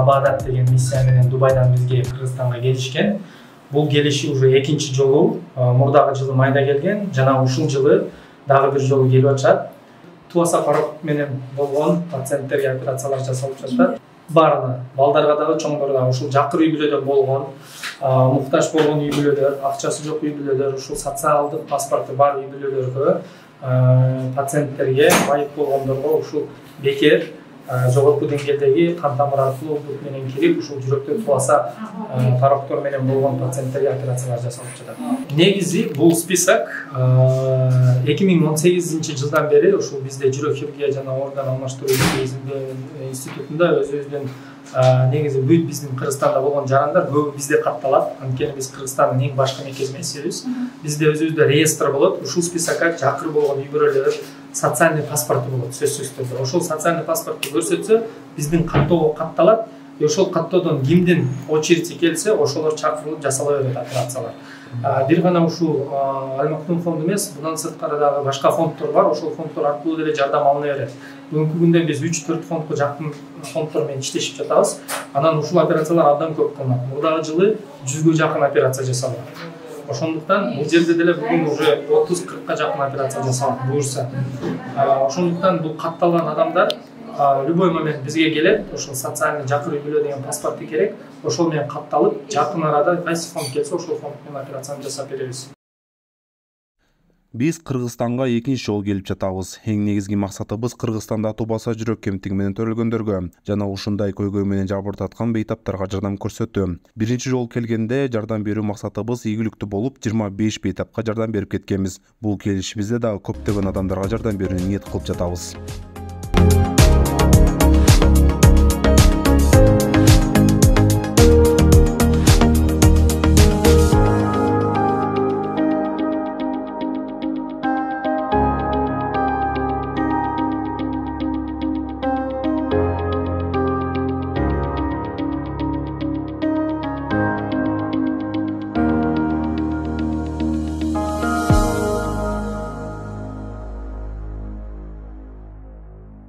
Абадат деген миссия менен Дубайдан бизге Кыргызстанга келишкен. Бул келиши уже экинчи жолу. Мурдагы жылы майда келген, жана ушул жылы дагы бир жолу келип атышат. Туаса парок менен болгон пациенттерге операциялар жасалып жатат. Баарына, балдарга дагы, чоңдорго дагы ушул жакыр үй бүлөдө болгон, муктаж болгон үй бүлөлөр, акчасы жок үй бүлөлөр, ушул социалдык паспорту бар үй бүлөлөргө, пациенттерге, майып болгондорго ушул бекер жогорку деңгээлдеги кан тамыр аркылуу бут менен кирип, ушул жүрөктө туаса пароктор менен болгон пациенттерге операциялар жасалып жатат. Негизи бул список 2018-жылдан бери ушул бизде жүрөк хирургия жана орган алмаштыруу институтунда өзүбүздүн негизи бүт биздин Кыргызстанда болгон жарандар көбү бизде катталат. Анткени биз Кыргызстандын эң башкы мекемесибиз. Бизде өзүбүздө реестр болот. Ушул списокко жакыр болгон үй бүлөлөр социальный паспорту болот, сөзсүз түрдө. Ошол социальный паспорту көрсөтсө, биздин каттоого катталат. Ошол каттоодон кимдин очередси келсе, ошолор чакырылып жасала берет операциялар. Бир гана ушул аймактын фонду эмес, мындан сырткары дагы башка фонддор бар. Ошол фонддор аркылуу деле жардам алына берет. Бүгүнкү күндө биз 3-4 фондго жакын фонддор менен иштешип жатабыз. Анан ушул операциялар абдан көп кылынат. Мурдагы жылы 100гө жакын операция жасалган. Ошондуктан бул жерде деле бүгүн уже 30-40ка жакын операция жасалат буюрса. Ошондуктан бул катталган адамдар любой момент бизге келет. Ошол социальный жакыр үй бүлө деген паспорту керек. Ошол менен катталып, жакын арада кайсы фонд келсе, ошол фонд менен операцияны жасап беребиз. Биз Кыргызстанга экинчи жолу келип жатабыз. Эң негизги максатыбыз Кыргызстанда тубаса жүрөк кемтиги менен төрөлгөндөргө жана ушундай көйгөй менен жабыртаткан бейтаптарга жардам көрсөтүү. Биринчи жолу келгенде жардам берүү максатыбыз ийгиликтүү болуп, 25 бейтапка жардам берип кеткенбиз. Бул келишибизде дагы көптөгөн адамдарга жардам берүүнү ниет кылып жатабыз.